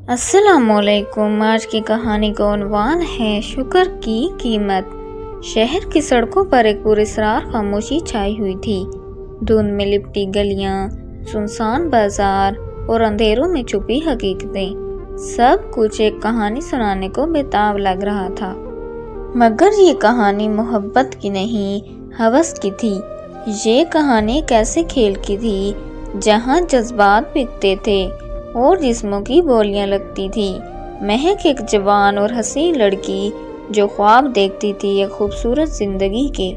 السلام علیکم۔ آج کی کہانی کا عنوان ہے شکر کی قیمت۔ شہر کی سڑکوں پر ایک پراسرار خاموشی چھائی ہوئی تھی۔ دھند میں لپٹی گلیاں، سنسان بازار اور اندھیروں میں چھپی حقیقتیں، سب کچھ ایک کہانی سنانے کو بےتاب لگ رہا تھا۔ مگر یہ کہانی محبت کی نہیں، ہوس کی تھی۔ یہ کہانی ایک ایسے کھیل کی تھی جہاں جذبات بکتے تھے اور جسموں کی بولیاں لگتی تھی۔ مہک ایک جوان اور حسین لڑکی جو خواب دیکھتی تھی ایک خوبصورت زندگی کے۔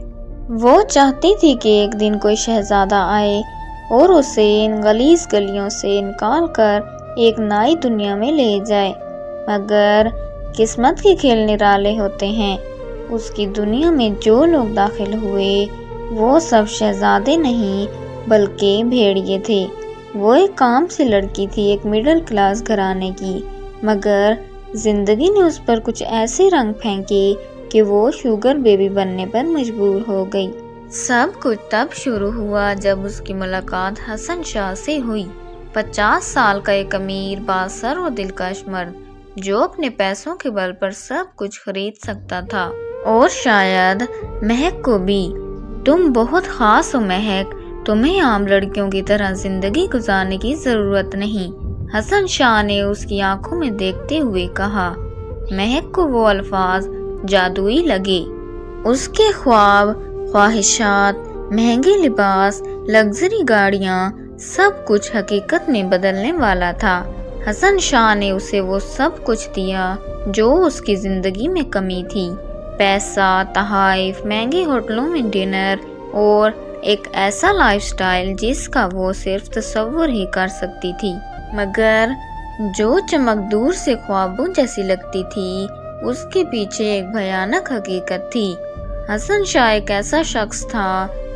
وہ چاہتی تھی کہ ایک دن کوئی شہزادہ آئے اور اسے ان غلیظ گلیوں سے نکال کر ایک نئی دنیا میں لے جائے، مگر قسمت کے کھیل نرالے ہوتے ہیں۔ اس کی دنیا میں جو لوگ داخل ہوئے وہ سب شہزادے نہیں بلکہ بھیڑیے تھے۔ وہ ایک عام سی لڑکی تھی، ایک مڈل کلاس گھرانے کی، مگر زندگی نے اس پر کچھ ایسے رنگ پھینکے کہ وہ شوگر بیبی بننے پر مجبور ہو گئی۔ سب کچھ تب شروع ہوا جب اس کی ملاقات حسن شاہ سے ہوئی۔ 50 سال کا ایک امیر، بااثر اور دلکش مرد جو اپنے پیسوں کے بل پر سب کچھ خرید سکتا تھا۔ اور شاید مہک کو بھی۔ تم بہت خاص ہو مہک، تمہیں عام لڑکیوں کی طرح زندگی گزارنے کی ضرورت نہیں، حسن شاہ نے اس کی آنکھوں میں دیکھتے ہوئے کہا۔ مہک کو وہ الفاظ جادوئی لگے۔ اس کے خواب، خواہشات، مہنگے لباس، لگژری گاڑیاں، سب کچھ حقیقت میں بدلنے والا تھا۔ حسن شاہ نے اسے وہ سب کچھ دیا جو اس کی زندگی میں کمی تھی، پیسہ، تحائف، مہنگے ہوٹلوں میں ڈنر اور ایک ایسا لائف سٹائل جس کا وہ صرف تصور ہی کر سکتی تھی، مگر جو چمک دور سے خوابوں جیسی لگتی تھی اس کے پیچھے ایک بھیانک حقیقت تھی۔ حسن شاہ ایک ایسا شخص تھا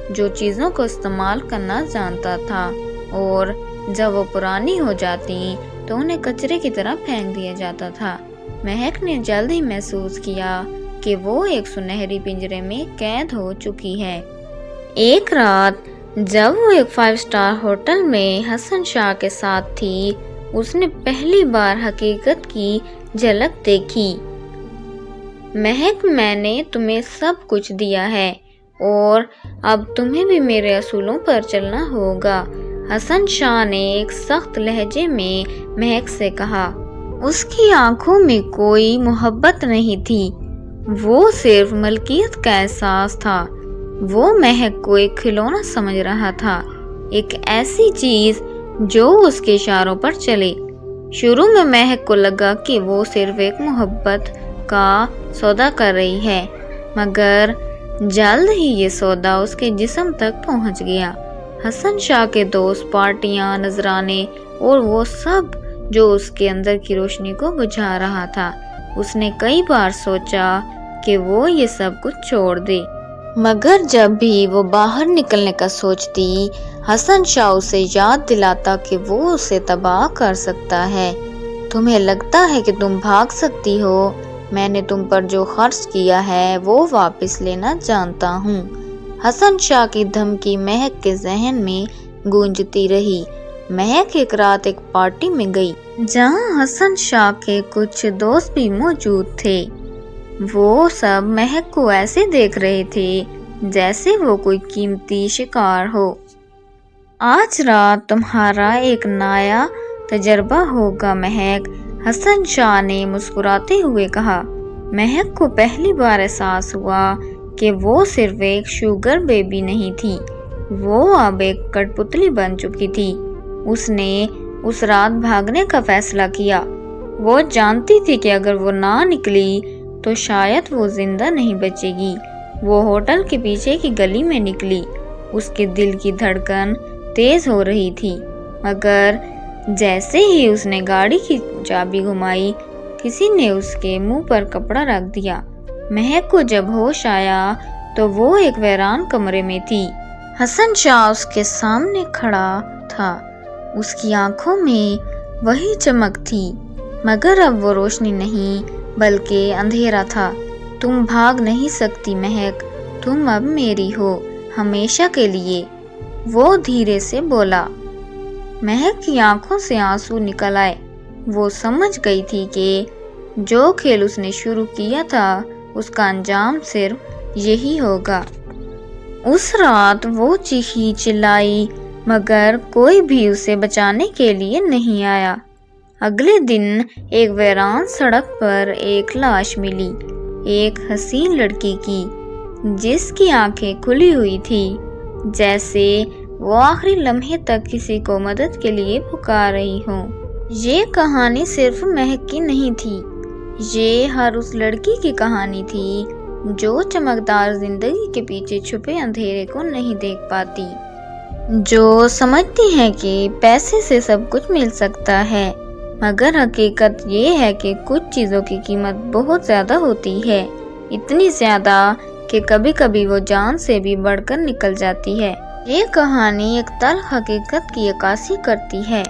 جو چیزوں کو استعمال کرنا جانتا تھا اور جب وہ پرانی ہو جاتی تو انہیں کچرے کی طرح پھینک دیا جاتا تھا۔ مہک نے جلد ہی محسوس کیا کہ وہ ایک سنہری پنجرے میں قید ہو چکی ہے۔ ایک رات جب وہ ایک 5 اسٹار ہوٹل میں حسن شاہ کے ساتھ تھی، اس نے پہلی بار حقیقت کی جھلک دیکھی۔ مہک، میں نے تمہیں سب کچھ دیا ہے اور اب تمہیں بھی میرے اصولوں پر چلنا ہوگا، حسن شاہ نے ایک سخت لہجے میں مہک سے کہا۔ اس کی آنکھوں میں کوئی محبت نہیں تھی، وہ صرف ملکیت کا احساس تھا۔ وہ مہک کو ایک کھلونا سمجھ رہا تھا، ایک ایسی چیز جو اس کے اشاروں پر چلے۔ شروع میں مہک کو لگا کہ وہ صرف ایک محبت کا سودا کر رہی ہے، مگر جلد ہی یہ سودا اس کے جسم تک پہنچ گیا۔ حسن شاہ کے دوست، پارٹیاں، نذرانے اور وہ سب جو اس کے اندر کی روشنی کو بجھا رہا تھا۔ اس نے کئی بار سوچا کہ وہ یہ سب کچھ چھوڑ دے، مگر جب بھی وہ باہر نکلنے کا سوچتی، حسن شاہ اسے یاد دلاتا کہ وہ اسے تباہ کر سکتا ہے۔ تمہیں لگتا ہے کہ تم بھاگ سکتی ہو، میں نے تم پر جو خرچ کیا ہے وہ واپس لینا جانتا ہوں۔ حسن شاہ کی دھمکی مہک کے ذہن میں گونجتی رہی۔ مہک ایک رات ایک پارٹی میں گئی جہاں حسن شاہ کے کچھ دوست بھی موجود تھے۔ وہ سب مہک کو ایسے دیکھ رہے تھے جیسے وہ کوئی قیمتی شکار ہو۔ آج رات تمہارا ایک نیا تجربہ ہوگا مہک، حسن شاہ نے مسکراتے ہوئے کہا۔ مہک کو پہلی بار احساس ہوا کہ وہ صرف ایک شوگر بیبی نہیں تھی، وہ اب ایک کٹ پتلی بن چکی تھی۔ اس نے اس رات بھاگنے کا فیصلہ کیا۔ وہ جانتی تھی کہ اگر وہ نہ نکلی تو شاید وہ زندہ نہیں بچے گی۔ وہ ہوٹل کے پیچھے کی گلی میں نکلی۔ اس کے دل کی دھڑکن تیز ہو رہی تھی، مگر جیسے ہی اس نے گاڑی کی چابی گھمائی، کسی نے اس کے منہ پر کپڑا رکھ دیا۔ مہک کو جب ہوش آیا تو وہ ایک ویران کمرے میں تھی۔ حسن شاہ اس کے سامنے کھڑا تھا، اس کی آنکھوں میں وہی چمک تھی، مگر اب وہ روشنی نہیں بلکہ اندھیرا تھا۔ تم بھاگ نہیں سکتی مہک، تم اب میری ہو، ہمیشہ کے لیے، وہ دھیرے سے بولا۔ مہک کی آنکھوں سے آنسو نکل آئے۔ وہ سمجھ گئی تھی کہ جو کھیل اس نے شروع کیا تھا اس کا انجام صرف یہی ہوگا۔ اس رات وہ چیخی چلائی مگر کوئی بھی اسے بچانے کے لیے نہیں آیا۔ اگلے دن ایک ویران سڑک پر ایک لاش ملی، ایک حسین لڑکی کی جس کی آنکھیں کھلی ہوئی تھی، جیسے وہ آخری لمحے تک کسی کو مدد کے لیے پکار رہی ہو۔ یہ کہانی صرف مہک کی نہیں تھی، یہ ہر اس لڑکی کی کہانی تھی جو چمکدار زندگی کے پیچھے چھپے اندھیرے کو نہیں دیکھ پاتی، جو سمجھتی ہے کہ پیسے سے سب کچھ مل سکتا ہے مگر حقیقت یہ ہے کہ کچھ چیزوں کی قیمت بہت زیادہ ہوتی ہے، اتنی زیادہ کہ کبھی کبھی وہ جان سے بھی بڑھ کر نکل جاتی ہے۔ یہ کہانی ایک تلخ حقیقت کی عکاسی کرتی ہے